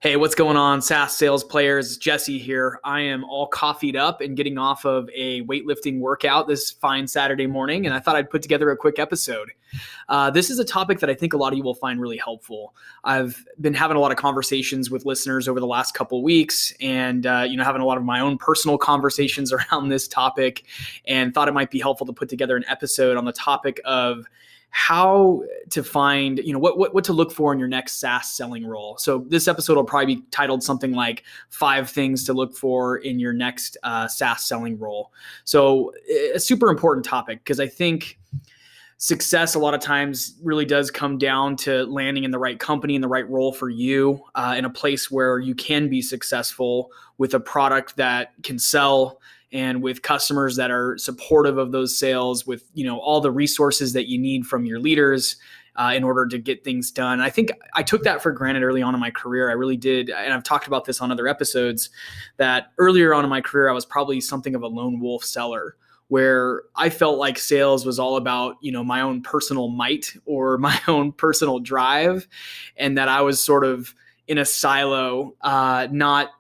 Hey, what's going on, SaaS sales players? Jesse here. I am all coffeeed up and getting off of a weightlifting workout this fine Saturday morning, and I thought I'd put together a quick episode. This is a topic that I think a lot of you will find really helpful. I've been having a lot of conversations with listeners over the last couple of weeks, and having a lot of my own personal conversations around this topic, and thought it might be helpful to put together an episode on the topic of how to find, what to look for in your next SaaS selling role. So this episode will probably be titled something like 5 things to look for in your next SaaS selling role. So a super important topic, because I think success a lot of times really does come down to landing in the right company, in the right role for you, in a place where you can be successful with a product that can sell, and with customers that are supportive of those sales, with all the resources that you need from your leaders in order to get things done. I think I took that for granted early on in my career. I really did. And I've talked about this on other episodes, that earlier on in my career, I was probably something of a lone wolf seller, where I felt like sales was all about, my own personal might or my own personal drive. And that I was sort of in a silo, not,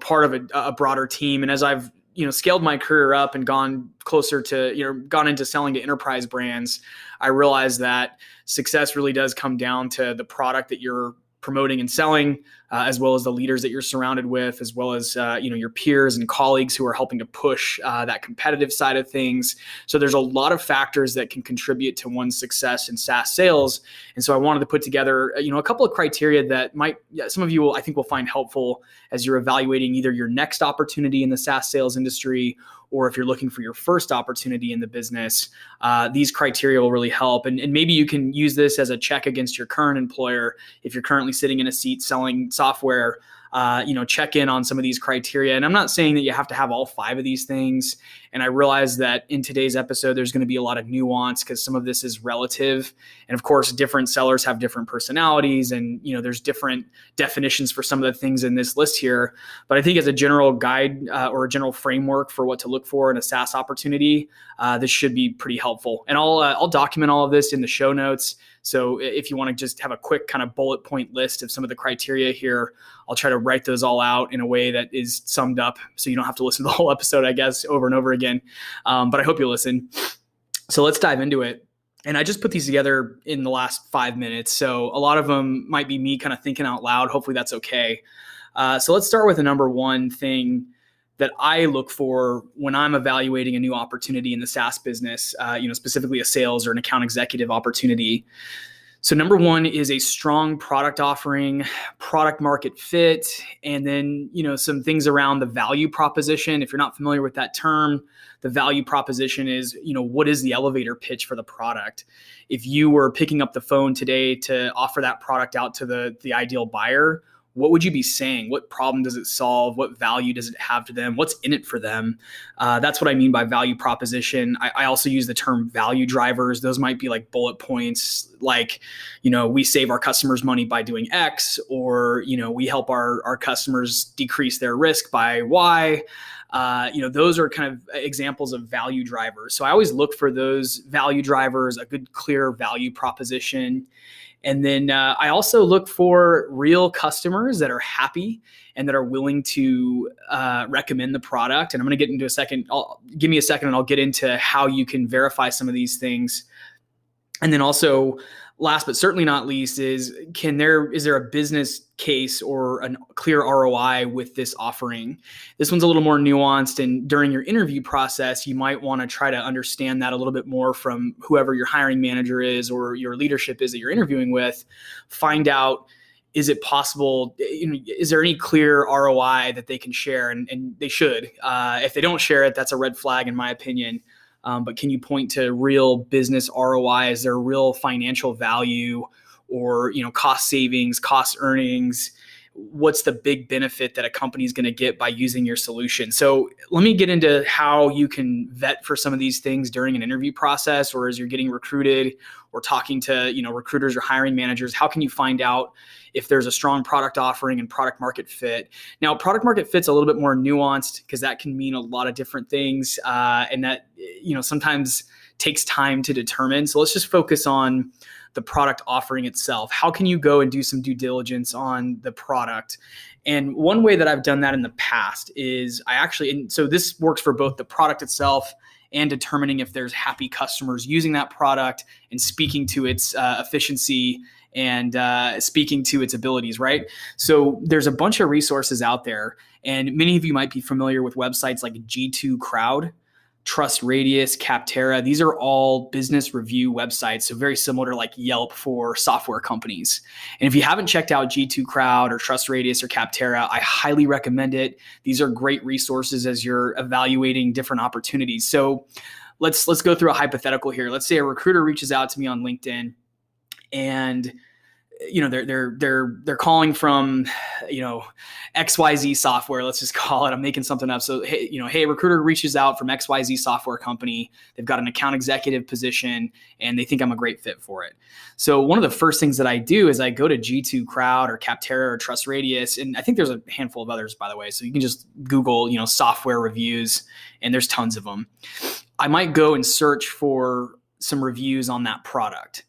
part of a broader team. And as I've scaled my career up and gone closer to, gone into selling to enterprise brands, I realized that success really does come down to the product that you're promoting and selling, as well as the leaders that you're surrounded with, as well as, your peers and colleagues who are helping to push that competitive side of things. So there's a lot of factors that can contribute to one's success in SaaS sales. And so I wanted to put together, a couple of criteria that some of you will, I think, will find helpful as you're evaluating either your next opportunity in the SaaS sales industry, or if you're looking for your first opportunity in the business. These criteria will really help. And maybe you can use this as a check against your current employer. If you're currently sitting in a seat selling software, check in on some of these criteria. And I'm not saying that you have to have all 5 of these things. And I realize that in today's episode, there's going to be a lot of nuance, because some of this is relative. And of course, different sellers have different personalities, and, there's different definitions for some of the things in this list here. But I think as a general guide or a general framework for what to look for in a SaaS opportunity, this should be pretty helpful. And I'll document all of this in the show notes. So if you want to just have a quick kind of bullet point list of some of the criteria here, I'll try to write those all out in a way that is summed up, so you don't have to listen to the whole episode, I guess, over and over again. But I hope you'll listen. So let's dive into it. And I just put these together in the last 5 minutes. So a lot of them might be me kind of thinking out loud. Hopefully that's okay. So let's start with the number one thing that I look for when I'm evaluating a new opportunity in the SaaS business, specifically a sales or an account executive opportunity. So number one is a strong product offering, product market fit, and then, some things around the value proposition. If you're not familiar with that term, the value proposition is, what is the elevator pitch for the product? If you were picking up the phone today to offer that product out to the ideal buyer, what would you be saying? What problem does it solve? What value does it have to them? What's in it for them? That's what I mean by value proposition. I also use the term value drivers. Those might be like bullet points, like, we save our customers money by doing X, or, we help our customers decrease their risk by Y. Those are kind of examples of value drivers. So I always look for those value drivers, a good, clear value proposition. And then I also look for real customers that are happy and that are willing to recommend the product. And I'm going to get into a second. Give me a second and I'll get into how you can verify some of these things. And then also, last but certainly not least, is there a business case or a clear ROI with this offering? This one's a little more nuanced, and during your interview process, you might want to try to understand that a little bit more from whoever your hiring manager is or your leadership is that you're interviewing with. Find out, is it possible, is there any clear ROI that they can share? And they should. If they don't share it, that's a red flag in my opinion. But can you point to real business ROI? Is there real financial value, or cost savings, cost earnings? What's the big benefit that a company is going to get by using your solution? So let me get into how you can vet for some of these things during an interview process, or as you're getting recruited or talking to recruiters or hiring managers. How can you find out if there's a strong product offering and product market fit? Now, product market fit's a little bit more nuanced, because that can mean a lot of different things, and that sometimes takes time to determine. So let's just focus on the product offering itself. How can you go and do some due diligence on the product? And one way that I've done that in the past is so this works for both the product itself and determining if there's happy customers using that product and speaking to its efficiency and speaking to its abilities, right? So there's a bunch of resources out there, and many of you might be familiar with websites like G2 Crowd, Trust Radius, Capterra. These are all business review websites, so very similar to like Yelp for software companies. And if you haven't checked out G2 Crowd or Trust Radius or Capterra, I highly recommend it. These are great resources as you're evaluating different opportunities. So let's go through a hypothetical here. Let's say a recruiter reaches out to me on LinkedIn, and they're calling from, XYZ software. Let's just call it. I'm making something up. So, hey, recruiter reaches out from XYZ software company. They've got an account executive position and they think I'm a great fit for it. So one of the first things that I do is I go to G2 Crowd or Capterra or Trust Radius. And I think there's a handful of others, by the way. So you can just Google, software reviews, and there's tons of them. I might go and search for some reviews on that product.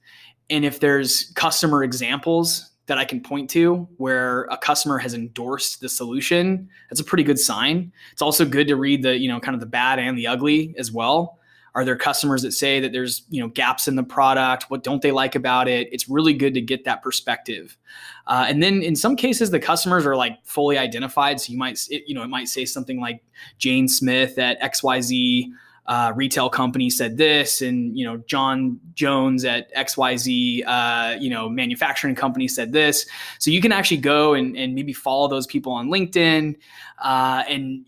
And if there's customer examples that I can point to where a customer has endorsed the solution, that's a pretty good sign. It's also good to read the, kind of the bad and the ugly as well. Are there customers that say that there's, gaps in the product? What don't they like about it? It's really good to get that perspective. And then in some cases, the customers are like fully identified. So it might say something like Jane Smith at XYZ retail company said this, and John Jones at XYZ manufacturing company said this. So you can actually go and maybe follow those people on LinkedIn, and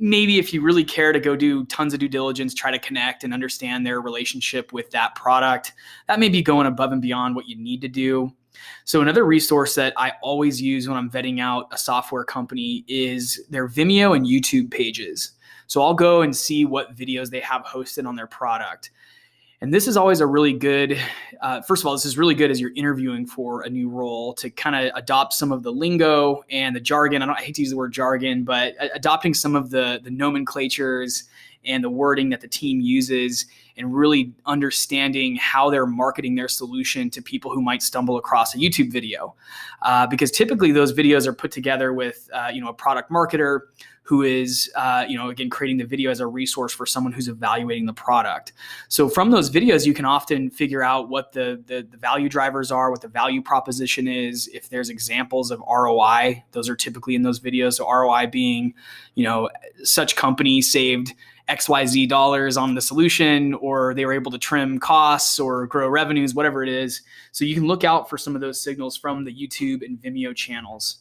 maybe if you really care to go do tons of due diligence, try to connect and understand their relationship with that product. That may be going above and beyond what you need to do. So another resource that I always use when I'm vetting out a software company is their Vimeo and YouTube pages. So I'll go and see what videos they have hosted on their product. And this is always a really good, first of all, this is really good as you're interviewing for a new role to kind of adopt some of the lingo and the jargon. I hate to use the word jargon, but adopting some of the nomenclatures and the wording that the team uses, and really understanding how they're marketing their solution to people who might stumble across a YouTube video. Because typically those videos are put together with a product marketer who is, again, creating the video as a resource for someone who's evaluating the product. So from those videos, you can often figure out what the value drivers are, what the value proposition is. If there's examples of ROI, those are typically in those videos. So ROI being, such company saved XYZ dollars on the solution, or they were able to trim costs or grow revenues, whatever it is. So you can look out for some of those signals from the YouTube and Vimeo channels.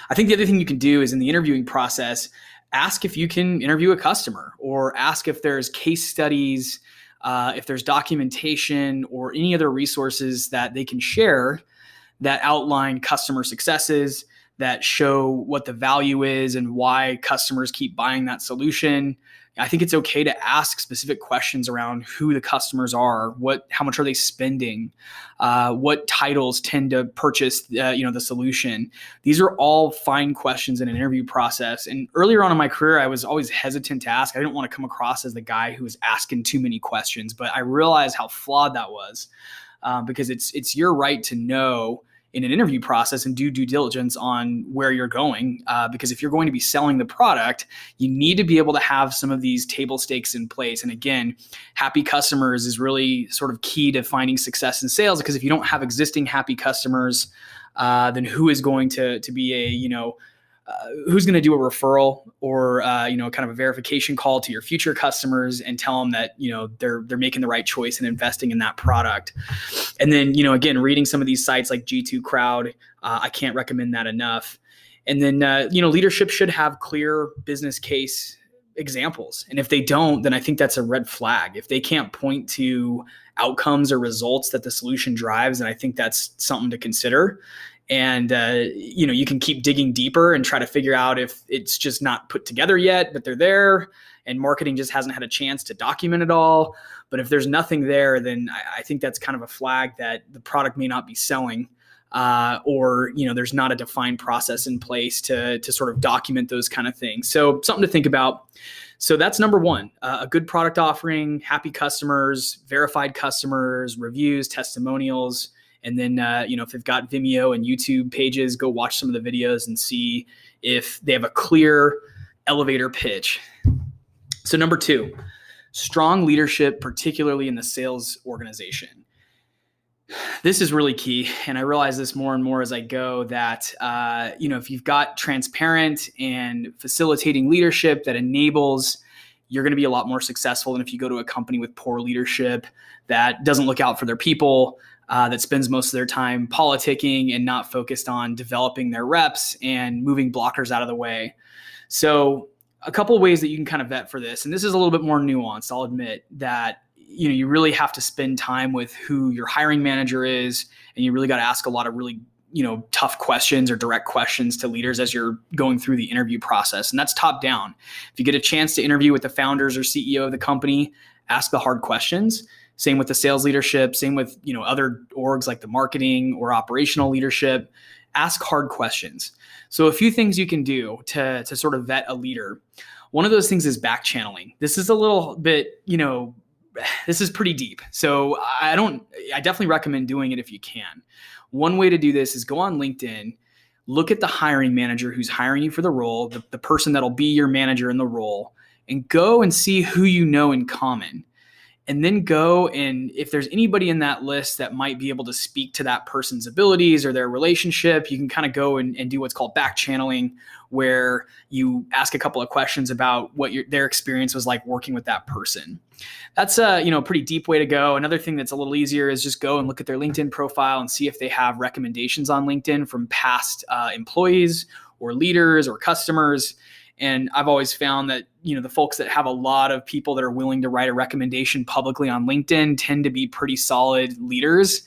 I think the other thing you can do is in the interviewing process, ask if you can interview a customer, or ask if there's case studies, if there's documentation or any other resources that they can share that outline customer successes, that show what the value is and why customers keep buying that solution. I think it's okay to ask specific questions around who the customers are, how much are they spending, what titles tend to purchase, the solution. These are all fine questions in an interview process. And earlier on in my career, I was always hesitant to ask. I didn't want to come across as the guy who was asking too many questions, but I realized how flawed that was, because it's your right to know in an interview process and do due diligence on where you're going. Because if you're going to be selling the product, you need to be able to have some of these table stakes in place. And again, happy customers is really sort of key to finding success in sales, because if you don't have existing happy customers, then who is going to be who's going to do a referral or kind of a verification call to your future customers and tell them that they're making the right choice and investing in that product. And then again, reading some of these sites like G2 Crowd, I can't recommend that enough. And then leadership should have clear business case examples, and if they don't, then I think that's a red flag. If they can't point to outcomes or results that the solution drives, then I think that's something to consider. And, you can keep digging deeper and try to figure out if it's just not put together yet, but they're there and marketing just hasn't had a chance to document it all. But if there's nothing there, then I think that's kind of a flag that the product may not be selling, or, there's not a defined process in place to sort of document those kind of things. So something to think about. So that's number one, a good product offering, happy customers, verified customers, reviews, testimonials. And then, if they've got Vimeo and YouTube pages, go watch some of the videos and see if they have a clear elevator pitch. So number two, strong leadership, particularly in the sales organization. This is really key. And I realize this more and more as I go that, if you've got transparent and facilitating leadership that enables, you're going to be a lot more successful than if you go to a company with poor leadership that doesn't look out for their people, that spends most of their time politicking and not focused on developing their reps and moving blockers out of the way. So a couple of ways that you can kind of vet for this, and this is a little bit more nuanced, I'll admit, that you really have to spend time with who your hiring manager is, and you really got to ask a lot of really, tough questions or direct questions to leaders as you're going through the interview process. And that's top down. If you get a chance to interview with the founders or CEO of the company, ask the hard questions. Same with the sales leadership, same with, other orgs like the marketing or operational leadership. Ask hard questions. So a few things you can do to sort of vet a leader. One of those things is back channeling. This is a little bit, this is pretty deep. So I definitely recommend doing it if you can. One way to do this is go on LinkedIn, look at the hiring manager who's hiring you for the role, the person that'll be your manager in the role, and go and see who you know in common. And then go and if there's anybody in that list that might be able to speak to that person's abilities or their relationship, you can kind of go and do what's called back channeling, where you ask a couple of questions about what their experience was like working with that person. That's a pretty deep way to go. Another thing that's a little easier is just go and look at their LinkedIn profile and see if they have recommendations on LinkedIn from past employees or leaders or customers. And I've always found that, the folks that have a lot of people that are willing to write a recommendation publicly on LinkedIn tend to be pretty solid leaders.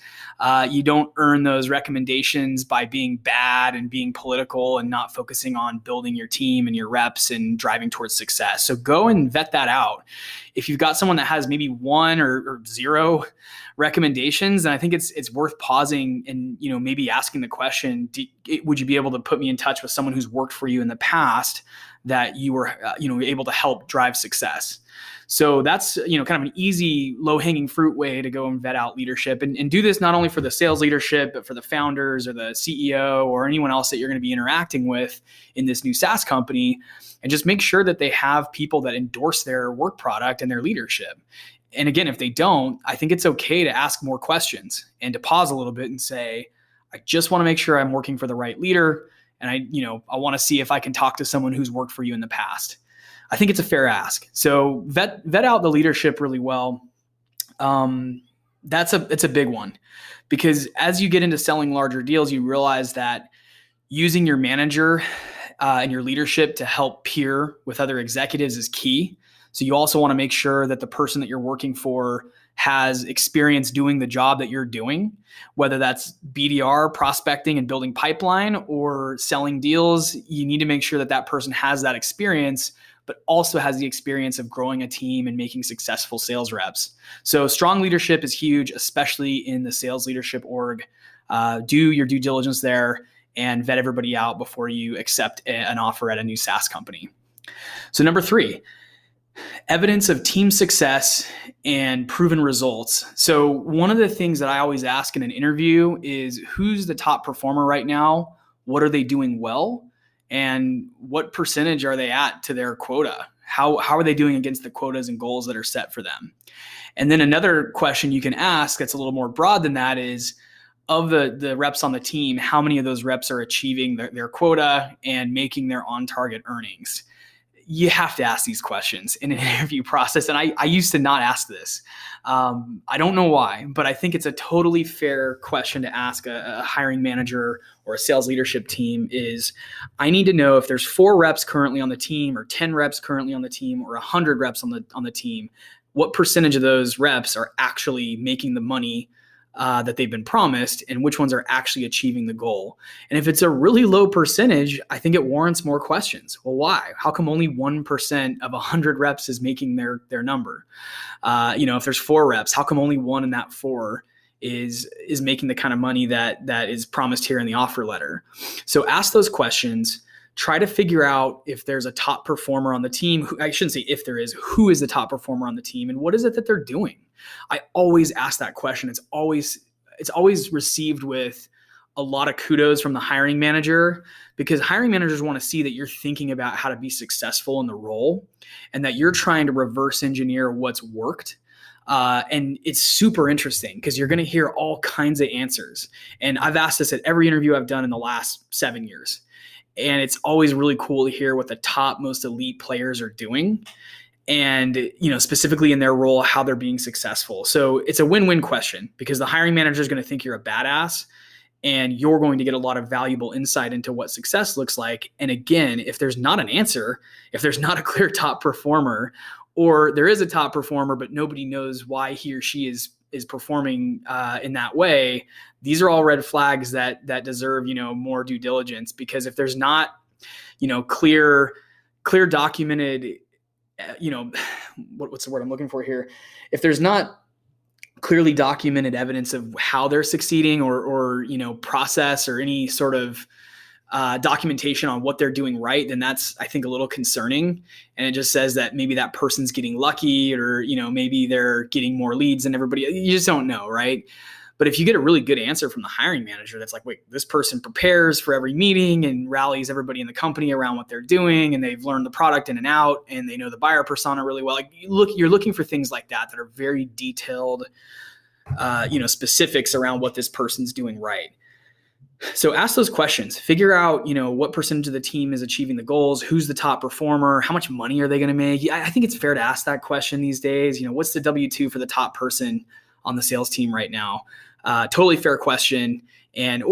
You don't earn those recommendations by being bad and being political and not focusing on building your team and your reps and driving towards success. So go and vet that out. If you've got someone that has maybe one or zero recommendations, then I think it's worth pausing and, maybe asking the question, would you be able to put me in touch with someone who's worked for you in the past that you were, able to help drive success? So that's, kind of an easy low-hanging fruit way to go and vet out leadership and do this not only for the sales leadership, but for the founders or the CEO or anyone else that you're going to be interacting with in this new SaaS company. And just make sure that they have people that endorse their work product and their leadership. And again, if they don't, I think it's okay to ask more questions and to pause a little bit and say, I just want to make sure I'm working for the right leader. And I want to see if I can talk to someone who's worked for you in the past. I think it's a fair ask. So vet out the leadership really well. It's a big one, because as you get into selling larger deals, you realize that using your manager and your leadership to help peer with other executives is key. So you also want to make sure that the person that you're working for has experience doing the job that you're doing, whether that's BDR, prospecting and building pipeline, or selling deals. You need to make sure that that person has that experience, but also has the experience of growing a team and making successful sales reps. So strong leadership is huge, especially in the sales leadership org. Do your due diligence there and vet everybody out before you accept an offer at a new SaaS company. So number 3, evidence of team success and proven results. So one of the things that I always ask in an interview is, who's the top performer right now? What are they doing well? And what percentage are they at to their quota? How are they doing against the quotas and goals that are set for them? And then another question you can ask that's a little more broad than that is, of the reps on the team, how many of those reps are achieving their quota and making their on-target earnings? You have to ask these questions in an interview process. And I used to not ask this. I don't know why, but I think it's a totally fair question to ask a hiring manager or a sales leadership team is, I need to know if there's 4 reps currently on the team or 10 reps currently on the team or 100 reps on the team, what percentage of those reps are actually making the money that they've been promised, and which ones are actually achieving the goal. And if it's a really low percentage, I think it warrants more questions. Well, why? How come only 1% of 100 reps is making their number? If there's 4 reps, how come only 1 in that 4 is making the kind of money that is promised here in the offer letter? So ask those questions. try to figure out if there's a top performer on the team. I shouldn't say if there is, who is the top performer on the team and what is it that they're doing? I always ask that question. It's always received with a lot of kudos from the hiring manager, because hiring managers want to see that you're thinking about how to be successful in the role and that you're trying to reverse engineer what's worked. And it's super interesting because you're going to hear all kinds of answers. And I've asked this at every interview I've done in the last 7 years. And it's always really cool to hear what the top most elite players are doing and, specifically in their role, how they're being successful. So it's a win-win question because the hiring manager is going to think you're a badass and you're going to get a lot of valuable insight into what success looks like. And again, if there's not an answer, if there's not a clear top performer, or there is a top performer, but nobody knows why he or she is performing in that way, these are all red flags that deserve, more due diligence. Because if there's not, clear documented, what's the word I'm looking for here? If there's not clearly documented evidence of how they're succeeding or process or any sort of documentation on what they're doing right, then that's, I think, a little concerning. And it just says that maybe that person's getting lucky or, maybe they're getting more leads than everybody. You just don't know, right? But if you get a really good answer from the hiring manager that's like, wait, this person prepares for every meeting and rallies everybody in the company around what they're doing, and they've learned the product in and out, and they know the buyer persona really well. Like you're looking for things like that are very detailed, specifics around what this person's doing right. So ask those questions, figure out, what percentage of the team is achieving the goals, who's the top performer, how much money are they going to make? I think it's fair to ask that question these days. What's the W-2 for the top person on the sales team right now? Totally fair question. And,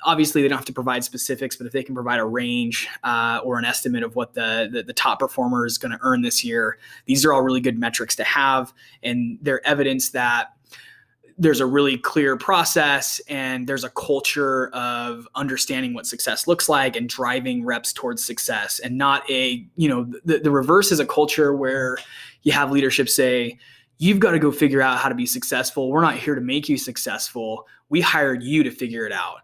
obviously they don't have to provide specifics, but if they can provide a range or an estimate of what the top performer is going to earn this year, these are all really good metrics to have. And they're evidence that there's a really clear process and there's a culture of understanding what success looks like and driving reps towards success, and not the reverse is a culture where you have leadership say, you've got to go figure out how to be successful. We're not here to make you successful. We hired you to figure it out.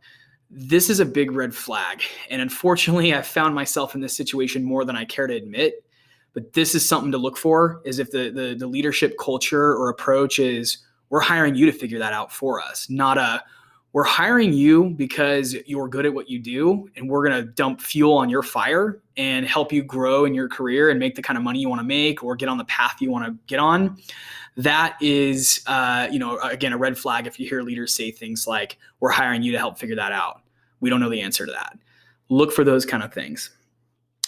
This is a big red flag. And unfortunately, I've found myself in this situation more than I care to admit. But this is something to look for, is if the leadership culture or approach is, we're hiring you to figure that out for us, not we're hiring you because you're good at what you do and we're going to dump fuel on your fire and help you grow in your career and make the kind of money you want to make or get on the path you want to get on. That is, again, a red flag if you hear leaders say things like, we're hiring you to help figure that out. We don't know the answer to that. Look for those kind of things.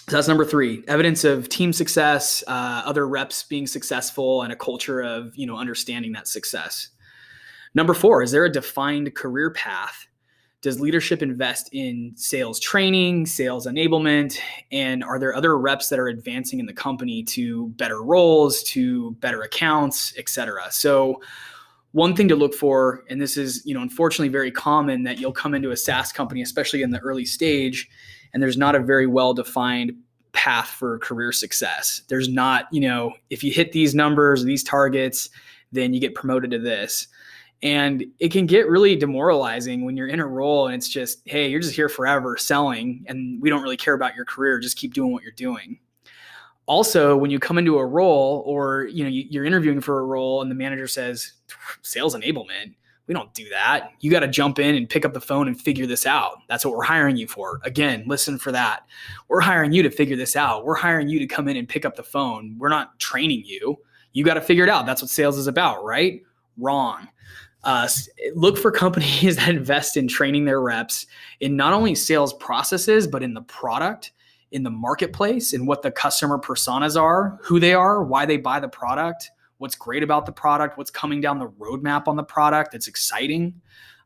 So that's number 3, evidence of team success, other reps being successful, and a culture of, understanding that success. Number 4, is there a defined career path? Does leadership invest in sales training, sales enablement, and are there other reps that are advancing in the company to better roles, to better accounts, et cetera? So one thing to look for, and this is, unfortunately very common, that you'll come into a SaaS company, especially in the early stage, and there's not a very well-defined path for career success. There's not, if you hit these numbers, these targets, then you get promoted to this. And it can get really demoralizing when you're in a role and it's just, hey, you're just here forever selling and we don't really care about your career. Just keep doing what you're doing. Also, when you come into a role or, you're interviewing for a role and the manager says, sales enablement, we don't do that. You got to jump in and pick up the phone and figure this out. That's what we're hiring you for. Again, listen for that. We're hiring you to figure this out. We're hiring you to come in and pick up the phone. We're not training you. You got to figure it out. That's what sales is about, right? Wrong. Look for companies that invest in training their reps in not only sales processes, but in the product, in the marketplace, and what the customer personas are, who they are, why they buy the product, what's great about the product, what's coming down the roadmap on the product that's exciting.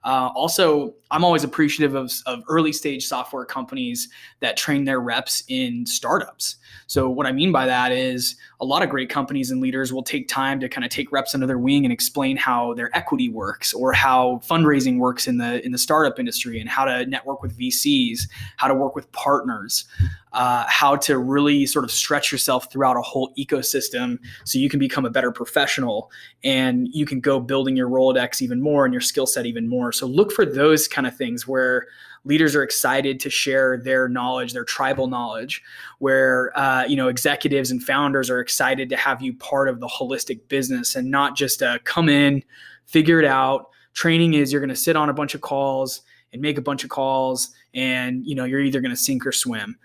Also, I'm always appreciative of early stage software companies that train their reps in startups. So what I mean by that is a lot of great companies and leaders will take time to kind of take reps under their wing and explain how their equity works or how fundraising works in the startup industry and how to network with VCs, how to work with partners, how to really sort of stretch yourself throughout a whole ecosystem so you can become a better professional and you can go building your Rolodex even more and your skill set even more. So look for those kind of things where leaders are excited to share their knowledge, their tribal knowledge, where executives and founders are excited to have you part of the holistic business and not just come in, figure it out. Training is you're going to sit on a bunch of calls and make a bunch of calls, and you're either going to sink or swim.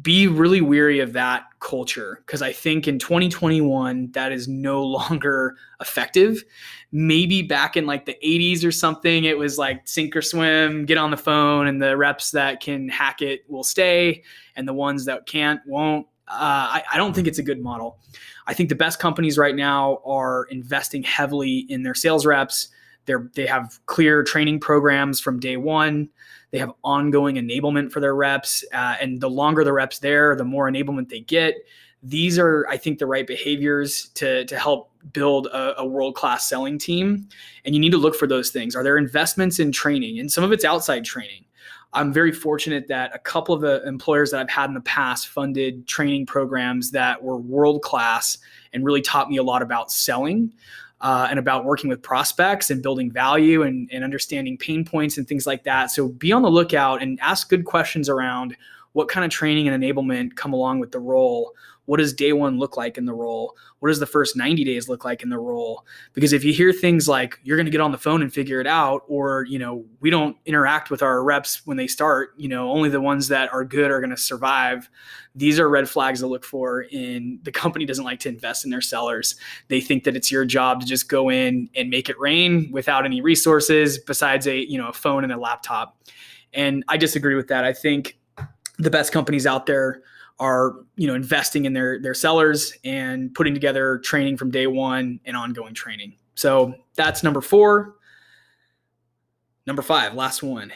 Be really weary of that culture, because I think in 2021 that is no longer effective. Maybe back in like the 80s or something, it was like sink or swim, get on the phone, and the reps that can hack it will stay and the ones that can't won't. I don't think it's a good model. I think the best companies right now are investing heavily in their sales reps. They have clear training programs from day one. They have ongoing enablement for their reps. And the longer the reps there, the more enablement they get. These are, I think, the right behaviors to help build a world-class selling team. And you need to look for those things. Are there investments in training? And some of it's outside training. I'm very fortunate that a couple of the employers that I've had in the past funded training programs that were world-class and really taught me a lot about selling. And about working with prospects and building value and understanding pain points and things like that. So be on the lookout and ask good questions around what kind of training and enablement come along with the role. What does day one look like in the role? What does the first 90 days look like in the role? Because if you hear things like you're going to get on the phone and figure it out, or, we don't interact with our reps when they start, only the ones that are good are going to survive. These are red flags to look for. The company doesn't like to invest in their sellers. They think that it's your job to just go in and make it rain without any resources besides a phone and a laptop. And I disagree with that. I think the best companies out there are, investing in their sellers and putting together training from day one and ongoing training. So that's number 4. Number 5, last one.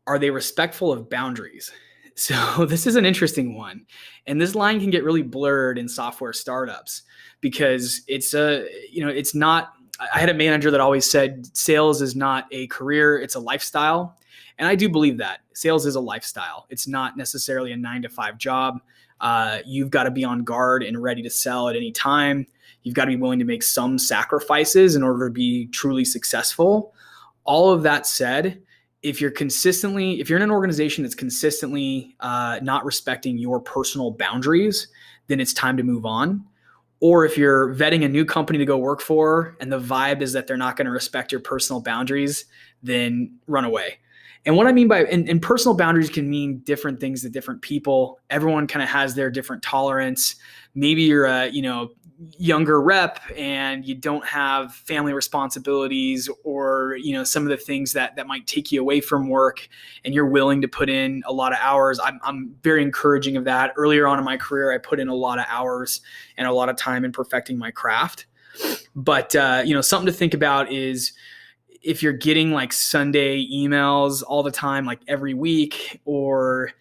Are they respectful of boundaries? So this is an interesting one. And this line can get really blurred in software startups because it's not, I had a manager that always said sales is not a career, it's a lifestyle. And I do believe that sales is a lifestyle. It's not necessarily a 9-to-5 job. You've got to be on guard and ready to sell at any time. You've got to be willing to make some sacrifices in order to be truly successful. All of that said, if you're in an organization that's consistently not respecting your personal boundaries, then it's time to move on. Or if you're vetting a new company to go work for and the vibe is that they're not going to respect your personal boundaries, then run away. And what I mean by, and personal boundaries can mean different things to different people. Everyone kind of has their different tolerance. Maybe you're a, younger rep and you don't have family responsibilities or, some of the things that might take you away from work and you're willing to put in a lot of hours. I'm very encouraging of that. Earlier on in my career, I put in a lot of hours and a lot of time in perfecting my craft. But, something to think about is, if you're getting like Sunday emails all the time, like every week, or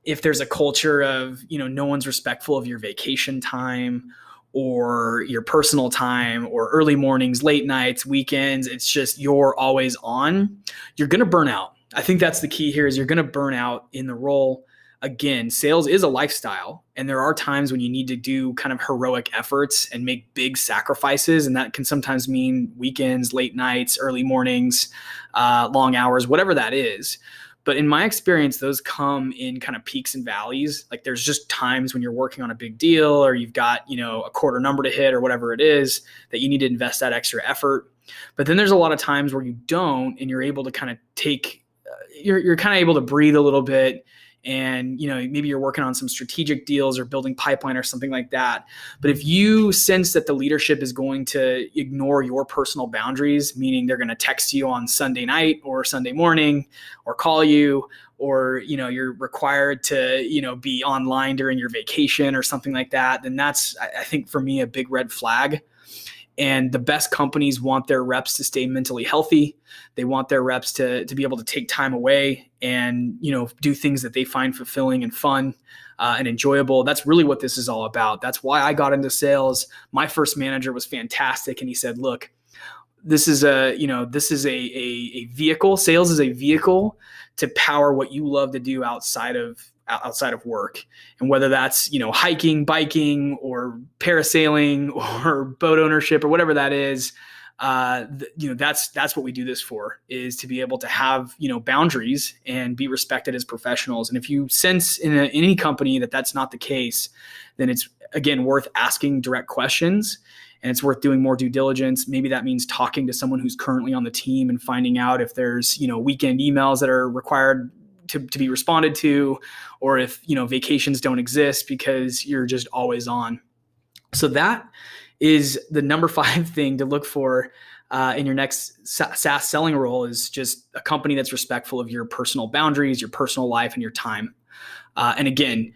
if there's a culture of, no one's respectful of your vacation time or your personal time or early mornings, late nights, weekends, it's just you're always on, you're going to burn out. I think that's the key here is you're going to burn out in the role. Again, sales is a lifestyle, and there are times when you need to do kind of heroic efforts and make big sacrifices, and that can sometimes mean weekends, late nights, early mornings, long hours, whatever that is. But in my experience, those come in kind of peaks and valleys. Like there's just times when you're working on a big deal or you've got, a quarter number to hit or whatever it is that you need to invest that extra effort. But then there's a lot of times where you don't, and you're able to kind of you're kind of able to breathe a little bit. And, maybe you're working on some strategic deals or building pipeline or something like that. But if you sense that the leadership is going to ignore your personal boundaries, meaning they're going to text you on Sunday night or Sunday morning or call you, or, you're required to, be online during your vacation or something like that, then that's, I think for me, a big red flag. And the best companies want their reps to stay mentally healthy. They want their reps to be able to take time away and, do things that they find fulfilling and fun and enjoyable. That's really what this is all about. That's why I got into sales. My first manager was fantastic. And he said, look, this is a vehicle. Sales is a vehicle to power what you love to do outside of work. And whether that's, hiking, biking, or parasailing or boat ownership or whatever that is, that's what we do this for, is to be able to have, boundaries and be respected as professionals. And if you sense in any company that that's not the case, then it's, again, worth asking direct questions, and it's worth doing more due diligence. Maybe that means talking to someone who's currently on the team and finding out if there's, weekend emails that are required to be responded to, or if, vacations don't exist because you're just always on. So that is the number 5 thing to look for in your next SaaS selling role, is just a company that's respectful of your personal boundaries, your personal life, and your time. And again,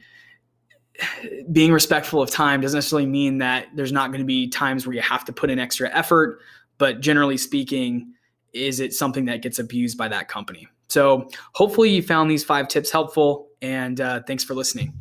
being respectful of time doesn't necessarily mean that there's not going to be times where you have to put in extra effort, but generally speaking, is it something that gets abused by that company? So hopefully you found these 5 tips helpful, and thanks for listening.